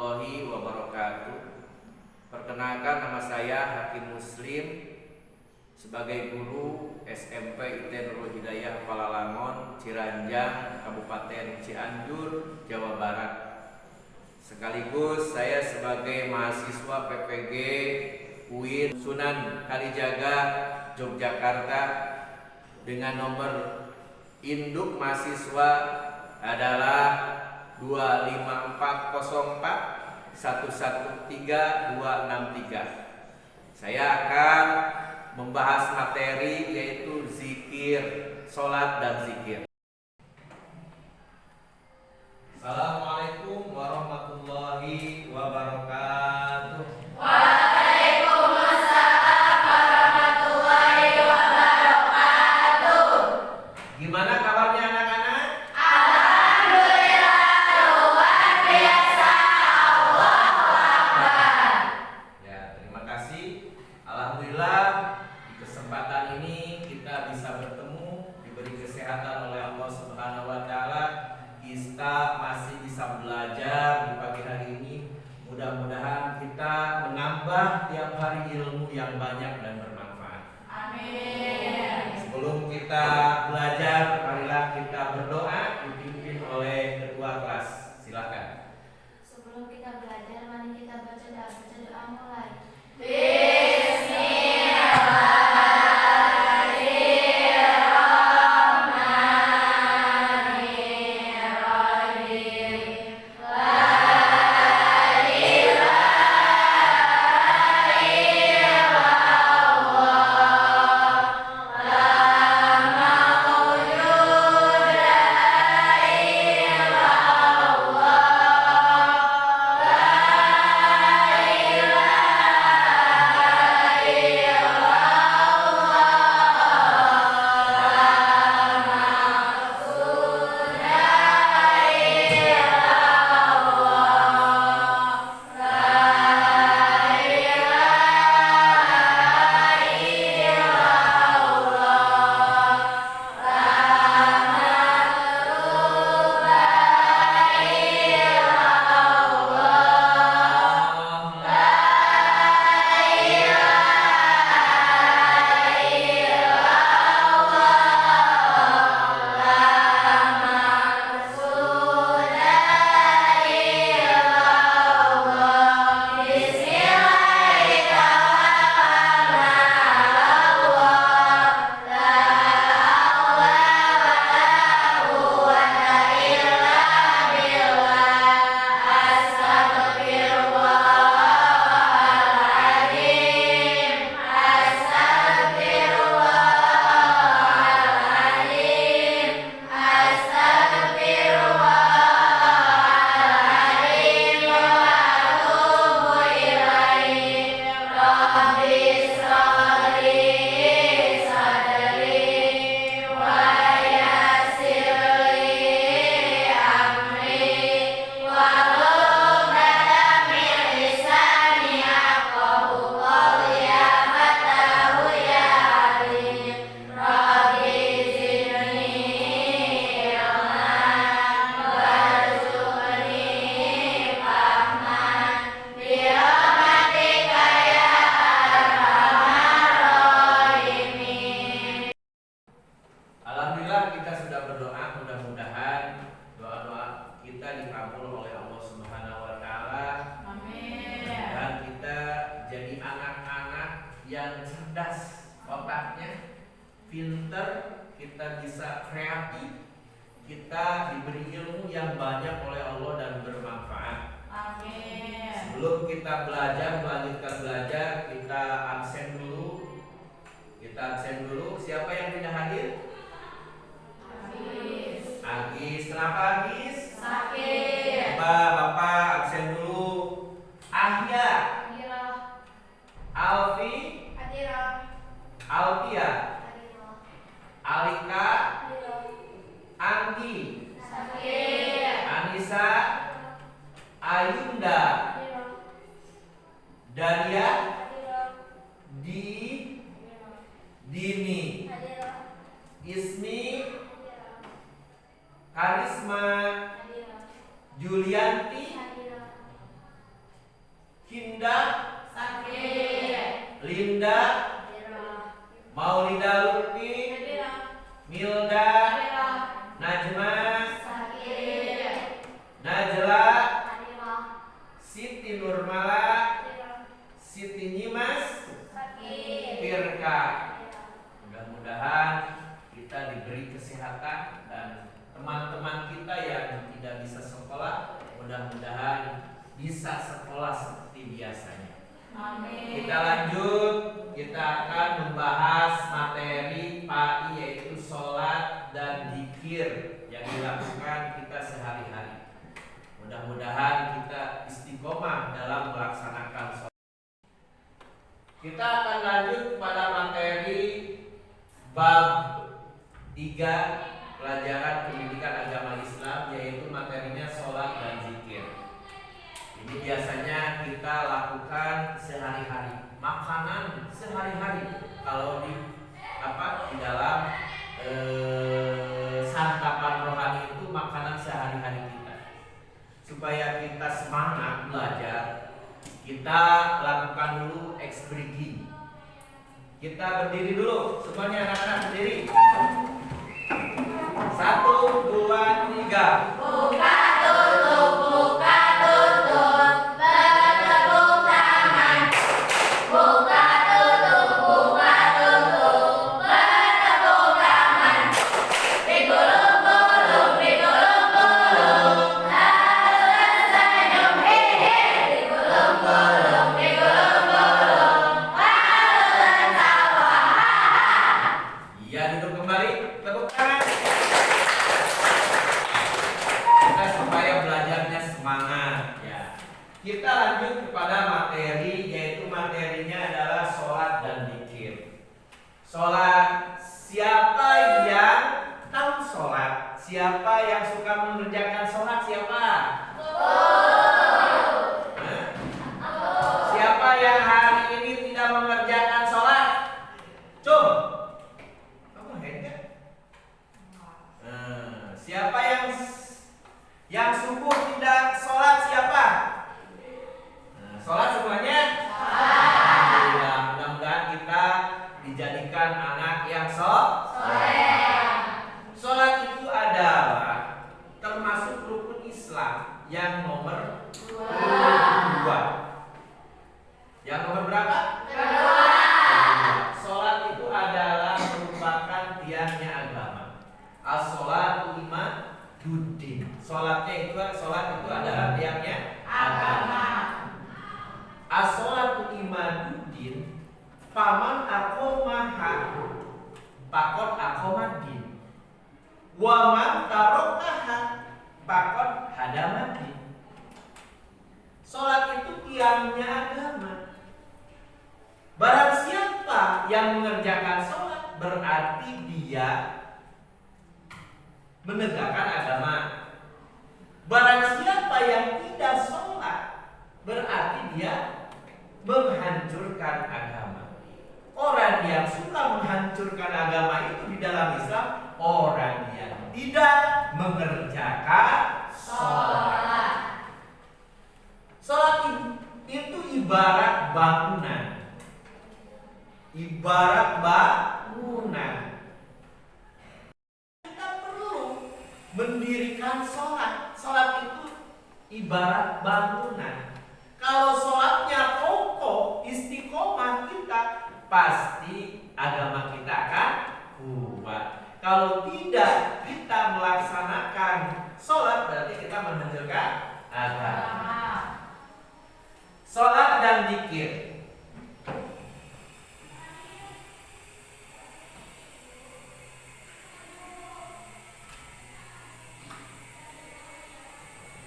warahmatullahi wabarakatuh. Perkenalkan, nama saya Hakim Muslim sebagai guru SMP IT Nurul Hidayah Palalangon, Ciranjang, Kabupaten Cianjur, Jawa Barat. Sekaligus saya sebagai mahasiswa PPG UIN Sunan Kalijaga, Yogyakarta, dengan nomor induk mahasiswa adalah 25404 113263. Saya akan membahas materi yaitu zikir, sholat dan zikir. Assalamualaikum warahmatullahi wabarakatuh. Waalaikumsalam warahmatullahi wabarakatuh. Gimana kabarnya anak-anak? Alhamdulillah luar biasa. Allahu Akbar. Ya, terima kasih. Alhamdulillah di kesempatan ini kita bisa bertemu, diberi kesehatan oleh Allah Subhanahu wa taala. Kita masih bisa belajar di pagi hari ini. Mudah-mudahan kita menambah tiap hari ilmu yang banyak dan bermanfaat. Amin. Sebelum kita belajar, marilah kita berdoa dipimpin oleh ketua kelas. Silakan. Sebelum kita belajar, mari kita baca doa mulai. Alhamdulillah kita sudah berdoa, mudah-mudahan doa-doa kita dikabul oleh Allah Subhanahu wa taala. Amin. Dan kita jadi anak-anak yang cerdas otaknya, pinter, kita bisa kreatif, kita diberi ilmu yang banyak oleh Allah dan bermanfaat. Amin. Sebelum kita belajar, melanjutkan belajar, kita absen dulu. Siapa yang tidak hadir? Agis. Kenapa Agis? Sakit. Bapak absen dulu. Ahya, Alfi, Alfia, Alika, Anggi, Sakit. Anissa, Ayunda, Daria, Dini, Ismi, Karisma, Julianti, Siti Nurmala, Siti Nyimas, Firka. Mudah-mudahan kita diberi kesehatan dan teman-teman kita yang tidak bisa sekolah mudah-mudahan bisa sekolah seperti biasanya. Amin. Kita lanjut, kita akan membahas materi PAI yaitu sholat dan zikir yang dilakukan kita sehari-hari. Mudah-mudahan kita istiqomah dalam melaksanakan sholat. Kita akan lanjut pada materi bab 3 pelajaran pendidikan agama Islam, yaitu materinya sholat dan zikir. Ini biasanya kita lakukan sehari-hari, makanan sehari-hari. Kalau di dalam santapan rohani itu makanan sehari-hari kita. Supaya kita semangat belajar, kita lakukan dulu ex breathing. Kita berdiri dulu, semuanya anak-anak berdiri. 1, 2, 3. Buka tutup, buka tutup, bertepuk tangan. Buka tutup, bertepuk tangan. Digulung-gulung, digulung-gulung, lalu tersenyum hehe. Digulung-gulung, digulung-gulung, lalu tertawa hahaha. Iya, duduk kembali, tepuk tangan. Kita supaya belajarnya semangat ya. Kita lanjut kepada materi, yaitu materinya adalah sholat dan zikir. Sholat, siapa yang tahu sholat? Siapa yang suka mengerjakan sholat? Siapa? Hah? Siapa yang hari ini tidak mengerjakan sholat? Cum, kamu hebat. Siapa yang subuh tidak sholat? Siapa? Sholat semuanya? Alhamdulillah, mudah-mudahan kita dijadikan anak yang sholat itu adalah termasuk rukun Islam yang nomor 2. Yang nomor berapa? Kedua. Sholat itu adalah merupakan tiangnya agama. As-sholatu imaduddin. Sholat itu adalah tiangnya agama. As-sholatu imaduddin. Paman aqomaha pakot aqomadin. Waman tarokaha pakot hadamadin. Sholat itu tiangnya agama. Barang siapa yang mengerjakan sholat berarti dia menegakkan agama. Barang siapa yang tidak sholat berarti dia menghancurkan agama. Orang yang suka menghancurkan agama itu di dalam Islam orang yang tidak mengerjakan sholat. Sholat itu ibarat bangunan. Kita perlu mendirikan sholat. Sholat itu ibarat bangunan. Kalau sholatnya kokoh, istiqomah kita, pasti agama kita akan kuat. Kalau tidak kita melaksanakan sholat, berarti kita menghancurkan agama. Sholat dan zikir.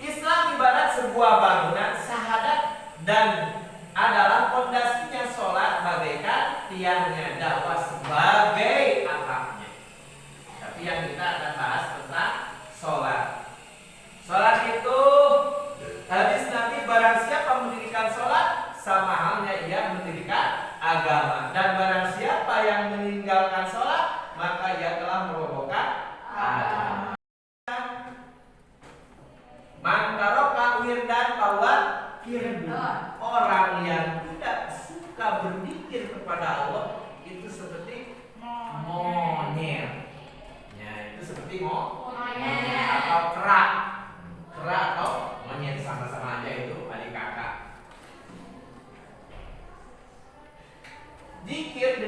Islam ibarat sebuah bangunan syahadat dan adalah fondasinya sholat bagaikan tiangnya, dakwah sebagai atapnya. Tapi yang kita akan bahas tentang sholat. Sholat itu hadis Nabi, barang siapa mendirikan sholat sama halnya ia mendirikan agama, dan barang siapa yang meninggalkan sholat maka ia telah merobohkan agama. Mantaroka wirdan bahwa orang yang tidak suka berzikir kepada Allah itu seperti monyet. Ya, itu seperti monyet atau kera atau monyet, sama-sama aja itu adik kakak.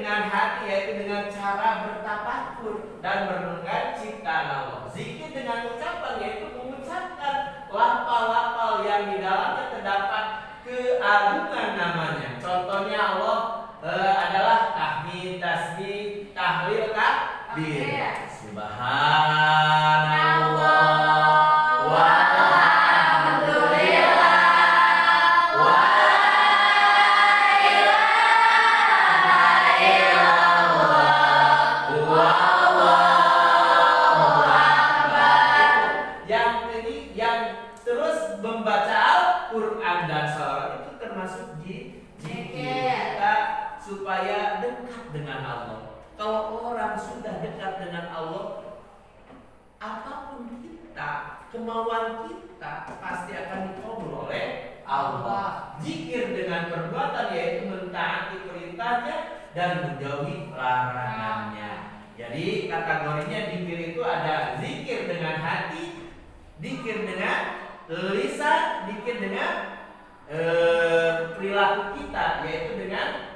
dengan hati, yaitu dengan cara bertafakur dan merenungkan ciptaan Allah. Zikir dengan ucapan, yaitu mengucapkan lafal-lafal yang di dalamnya terdapat keagungan namanya. Contohnya Allah adalah tahmid, tasbih, tahlil, takbir. Subhanallah walhamdulillah wa la ilaha illallah wallahu akbar. Yang terus membaca Al-Quran dan salawat itu termasuk zikir kita supaya dekat dengan Allah. Kalau orang sudah dekat dengan Allah, apapun kita, kemauan kita pasti akan dikabul oleh Allah. Zikir dengan perbuatan, yaitu mentaati perintahnya dan menjauhi larangannya. Jadi kategorinya zikir itu ada zikir dengan hati, zikir dengan lisan, zikir dengan perilaku kita, yaitu dengan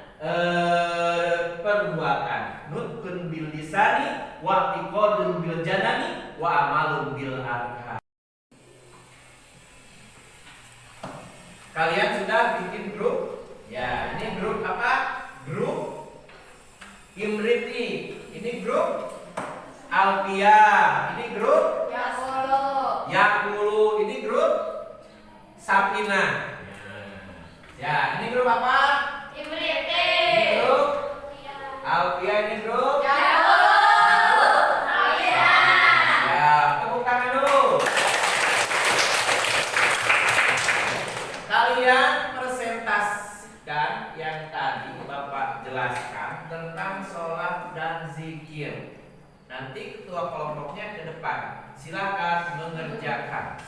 perbuatan. Nutkun bil lisani wa tiqadun bil janani wa amalun bil arkan. Kalian sudah bikin grup? Ya, ini grup apa? Grup Imriti. Ini grup Alfia. Ini grup Yakulu. Ini grup Sapina. Ya, ini grup apa? Ini grup Alfia, ini grup ya, tepuk tangan dulu. Kalian presentasikan yang tadi Bapak jelaskan tentang sholat dan zikir. Nanti ketua kelompoknya ke depan. Silakan mengerjakan.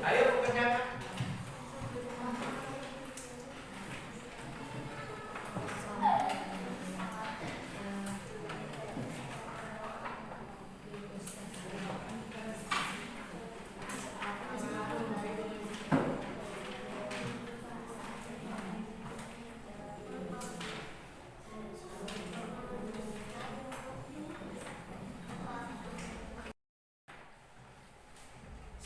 Ayo kerjakan.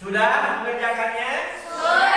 Sudah mengerjakannya? Sudah.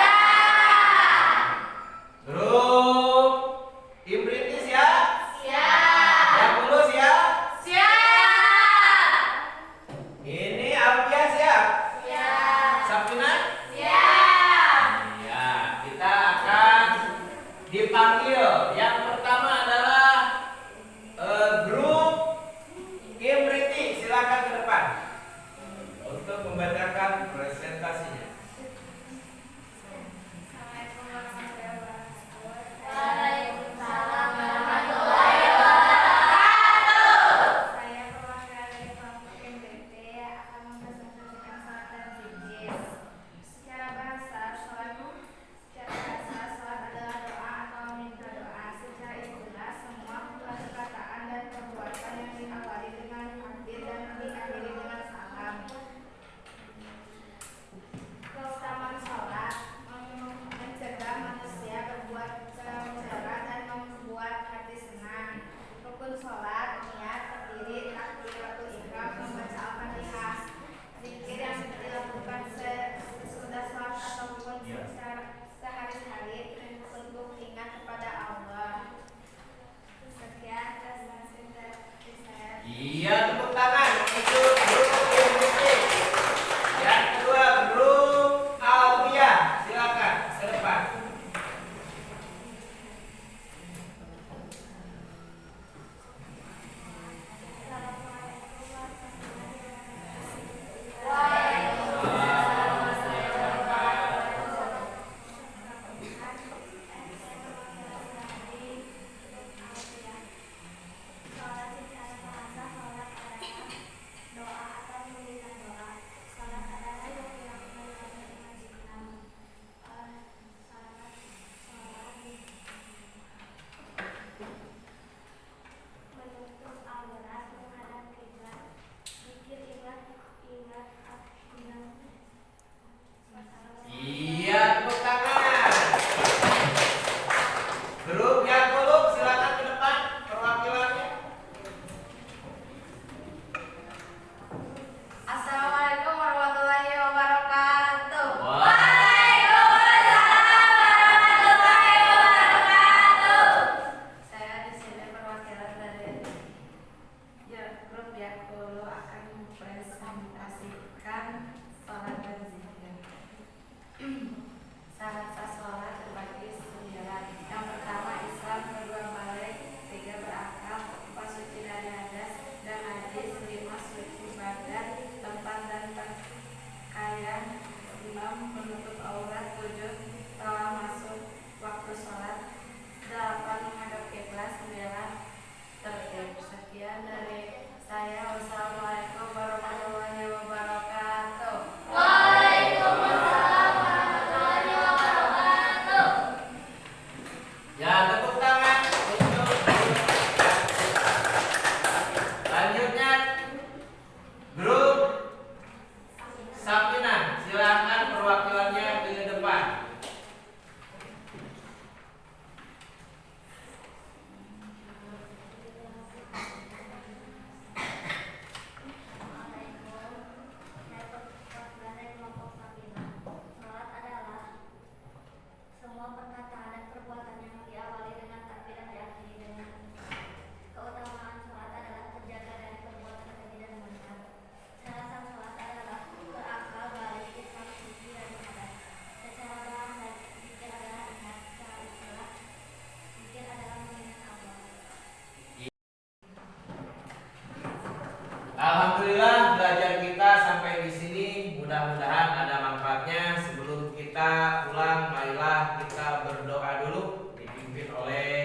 marilah kita berdoa dulu dipimpin oleh